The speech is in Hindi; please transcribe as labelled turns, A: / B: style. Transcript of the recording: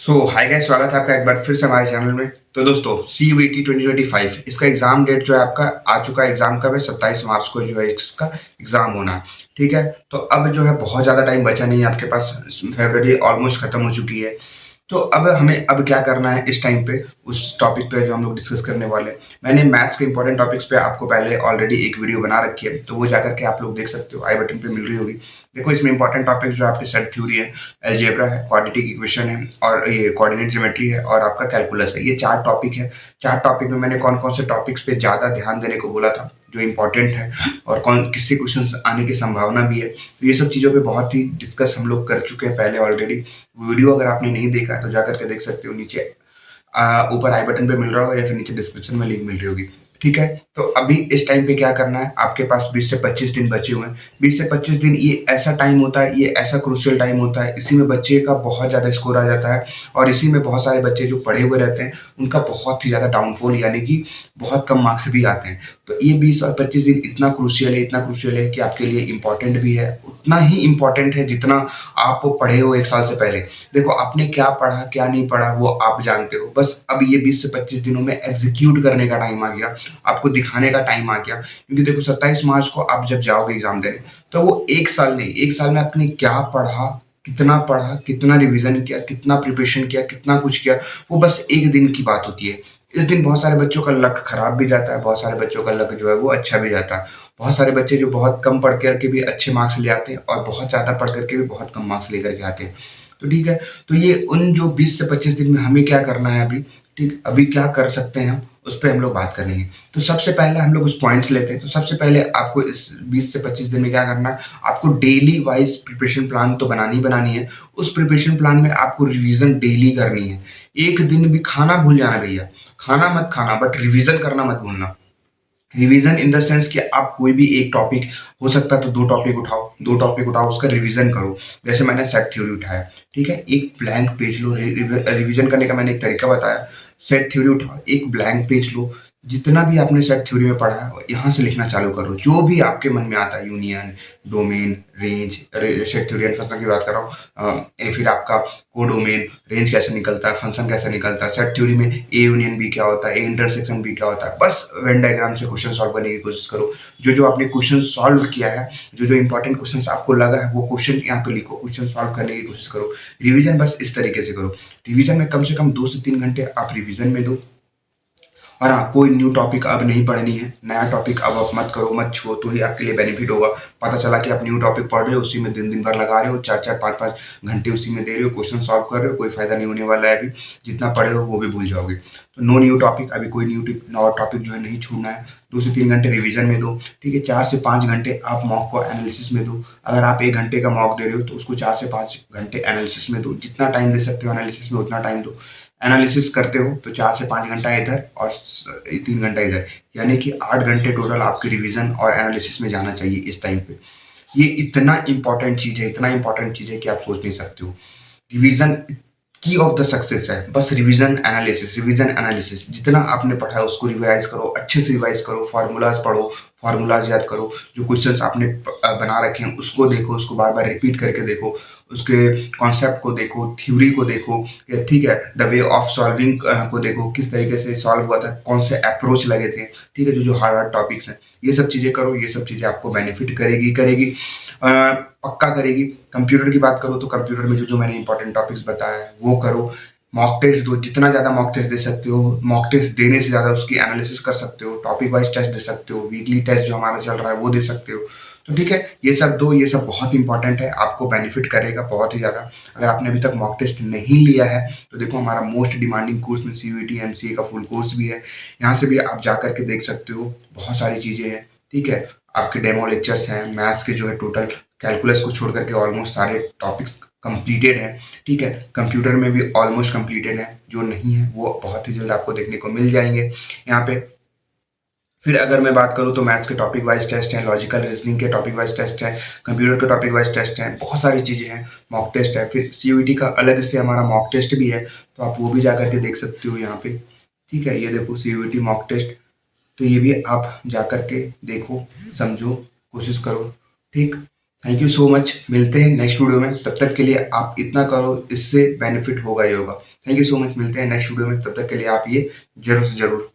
A: हाय गाइस, स्वागत है आपका एक बार फिर से हमारे चैनल में। तो दोस्तों, CUET 2025 इसका एग्जाम डेट जो है आपका आ चुका है। एग्जाम कब है? 27 मार्च को जो है इसका एग्जाम होना है। ठीक है, तो अब जो है बहुत ज़्यादा टाइम बचा नहीं है आपके पास। फरवरी ऑलमोस्ट खत्म हो चुकी है। तो अब हमें क्या करना है इस टाइम पे, उस टॉपिक पे जो हम लोग डिस्कस करने वाले हैं। मैंने मैथ्स के इंपॉर्टेंट टॉपिक्स पे आपको पहले ऑलरेडी एक वीडियो बना रखी है, तो वो जाकर के आप लोग देख सकते हो, आई बटन पे मिल रही होगी। देखो, इसमें इंपॉर्टेंट टॉपिक्स जो आपके सेट थ्योरी है, अलजेब्रा है, क्वाड्रेटिक इक्वेशन है, और ये कोऑर्डिनेट ज्योमेट्री है, और आपका कैलकुलस है। ये 4 टॉपिक है। 4 टॉपिक में मैंने कौन कौन से टॉपिक्स पे ज़्यादा ध्यान देने को बोला था, जो इंपॉर्टेंट है, और कौन किससे क्वेश्चन आने की संभावना भी है। तो ये सब चीज़ों पे बहुत ही डिस्कस हम लोग कर चुके हैं पहले ऑलरेडी। वीडियो अगर आपने नहीं देखा है तो जाकर के देख सकते हो, नीचे ऊपर आई बटन पे मिल रहा होगा, या फिर नीचे डिस्क्रिप्शन में लिंक मिल रही होगी। ठीक है, तो अभी इस टाइम पे क्या करना है, आपके पास 20 से 25 दिन बचे हुए हैं। 20 से 25 दिन ये ऐसा टाइम होता है, ये ऐसा क्रूशियल टाइम होता है, इसी में बच्चे का बहुत ज़्यादा स्कोर आ जाता है, और इसी में बहुत सारे बच्चे जो पढ़े हुए रहते हैं उनका बहुत ही ज़्यादा डाउनफॉल, यानी कि बहुत कम मार्क्स भी आते हैं। तो ये 20 और 25 दिन इतना क्रूशियल है, इतना क्रूशियल है कि आपके लिए इंपॉर्टेंट भी है। उतना ही इंपॉर्टेंट है जितना आप पढ़े हो एक साल से पहले। देखो, आपने क्या पढ़ा क्या नहीं पढ़ा वो आप जानते हो। बस अब ये 20 से 25 दिनों में एग्जीक्यूट करने का टाइम आ गया, आपको दिखाने का टाइम आ गया। क्योंकि देखो, 27 मार्च को आप जब जाओगे एग्जाम देने, तो वो एक साल नहीं, एक साल में आपने क्या पढ़ा, कितना रिवीजन किया, कितना प्रिपरेशन किया, कितना कुछ किया, वो बस एक दिन की बात होती है। इस दिन बहुत सारे बच्चों का लक खराब भी जाता है, बहुत सारे बच्चों का लक जो है वो अच्छा भी जाता है। बहुत सारे बच्चे जो बहुत कम पढ़ करके भी अच्छे मार्क्स ले आते हैं, और बहुत ज़्यादा पढ़ करके भी बहुत कम मार्क्स लेकर के आते हैं। तो ठीक है, तो ये उन जो 20 से 25 दिन में हमें क्या करना है अभी, ठीक, अभी क्या कर सकते हैं हम, उस पर हम लोग बात करेंगे। तो सबसे पहले हम लोग उस पॉइंट्स लेते हैं। तो सबसे पहले आपको इस 20 से 25 दिन में क्या करना है, आपको डेली वाइज प्रिपरेशन प्लान तो बनानी है। उस प्रिपरेशन प्लान में आपको रिवीजन डेली करनी है। एक दिन भी खाना भूल जाना भैया, खाना मत खाना, बट रिवीजन करना मत भूलना। रिवीजन इन द सेंस कि आप कोई भी एक टॉपिक, हो सकता है तो 2 टॉपिक उठाओ, उसका रिवीजन करो। जैसे मैंने सेट थ्योरी उठाया, ठीक है, एक ब्लैंक पेज लो। रिवीजन करने का मैंने एक तरीका बताया। सेट थ्योरी उठाओ, एक ब्लैंक पेज लो, जितना भी आपने सेट थ्योरी में पढ़ा है यहाँ से लिखना चालू करो, जो भी आपके मन में आता है, union, domain, range. Set theory and function की बात कर रहा हूँ। फिर आपका कोडोमेन, रेंज कैसे निकलता है, फंक्शन कैसे निकलता है, सेट थ्योरी में ए यूनियन बी क्या होता है, ए इंटरसेक्शन बी क्या होता है। बस वेन डायग्राम से क्वेश्चन सॉल्व करने की कोशिश करो। जो जो आपने क्वेश्चन सॉल्व किया है, जो जो इंपॉर्टेंट क्वेश्चन आपको लगा है, वो क्वेश्चन यहाँ पे लिखो, क्वेश्चन सॉल्व करने की कोशिश करो। रिवीजन बस इस तरीके से करो। रिवीजन में कम से कम 2 से 3 घंटे आप रिवीजन में दो। और हाँ, कोई न्यू टॉपिक अब नहीं पढ़नी है, नया टॉपिक अब आप मत करो, मत छुओ, तो ही आपके लिए बेनिफिट होगा। पता चला कि आप न्यू टॉपिक पढ़ रहे हो, उसी में दिन दिन भर लगा रहे हो, 4-4, 5-5 घंटे उसी में दे रहे हो, क्वेश्चन सॉल्व कर रहे हो, कोई फायदा नहीं होने वाला है। अभी जितना पढ़े हो वो भी भूल जाओगे। तो नो न्यू टॉपिक, अभी कोई न्यू टॉपिक जो है नहीं छूना है। 2 से 3 घंटे रिवीजन में दो, ठीक है। 4 से 5 घंटे आप मॉक को एनालिसिस में दो। अगर आप 1 घंटे का मॉक दे रहे हो तो उसको 4 से 5 घंटे एनालिसिस में दो। जितना टाइम दे सकते हो एनालिसिस में उतना टाइम दो। एनालिसिस करते हो तो 4 से 5 घंटा इधर और 3 घंटा इधर, यानी कि 8 घंटे टोटल आपके रिवीजन और एनालिसिस में जाना चाहिए इस टाइम पे। ये इतना इंपॉर्टेंट चीज़ है, इतना इंपॉर्टेंट चीज़ है कि आप सोच नहीं सकते हो। रिवीजन की ऑफ द सक्सेस है। बस रिवीजन एनालिसिस जितना आपने पढ़ा है उसको रिवाइज करो, अच्छे से रिवाइज करो, फार्मूलाज पढ़ो, फार्मूलाज याद करो। जो क्वेश्चंस आपने बना रखे हैं उसको देखो, उसको बार बार रिपीट करके देखो, उसके कॉन्सेप्ट को देखो, थ्योरी को देखो, ठीक है, द वे ऑफ सॉल्विंग को देखो, किस तरीके से सॉल्व हुआ था, कौन से अप्रोच लगे थे, ठीक है, जो जो हार्ड हार्ड टॉपिक्स हैं। ये सब चीज़ें करो, ये सब चीज़ें आपको बेनिफिट करेगी, पक्का करेगी। कंप्यूटर की बात करो तो कंप्यूटर में जो जो मैंने इंपॉर्टेंट टॉपिक्स बताया है वो करो। मॉक टेस्ट दो, जितना ज़्यादा मॉक टेस्ट दे सकते हो, मॉक टेस्ट देने से ज़्यादा उसकी एनालिसिस कर सकते हो। टॉपिक वाइज टेस्ट दे सकते हो, वीकली टेस्ट जो हमारा चल रहा है वो दे सकते हो। तो ठीक है, ये सब दो, ये सब बहुत इंपॉर्टेंट है, आपको बेनिफिट करेगा बहुत ही ज़्यादा। अगर आपने अभी तक मॉक टेस्ट नहीं लिया है तो देखो, हमारा मोस्ट डिमांडिंग कोर्स में CUET MCA का फुल कोर्स भी है। यहाँ से भी आप जा करके देख सकते हो, बहुत सारी चीज़ें हैं, ठीक है। आपके डेमो लेक्चर्स हैं, मैथ्स के जो है टोटल, कैलकुलस को छोड़ करके ऑलमोस्ट सारे टॉपिक्स कंप्लीटेड है, ठीक है। कंप्यूटर में भी ऑलमोस्ट कंप्लीटेड है, जो नहीं है वो बहुत ही जल्द आपको देखने को मिल जाएंगे यहाँ पे। फिर अगर मैं बात करूँ तो मैथ्स के टॉपिक वाइज टेस्ट है, लॉजिकल रीजनिंग के टॉपिक वाइज टेस्ट है, कंप्यूटर के टॉपिक वाइज टेस्ट है, बहुत सारी चीज़ें हैं, मॉक टेस्ट है। फिर CUET का अलग से हमारा मॉक टेस्ट भी है, तो आप वो भी जा करके देख सकते हो यहाँ पे, ठीक है। ये देखो CUET मॉक टेस्ट, तो ये भी आप जा करके देखो, समझो, कोशिश करो, ठीक। थैंक यू सो मच, मिलते हैं नेक्स्ट वीडियो में। तब तक के लिए आप इतना करो, इससे बेनिफिट होगा ही होगा। थैंक यू सो मच, मिलते हैं नेक्स्ट वीडियो में। तब तक के लिए आप ये जरूर से जरूर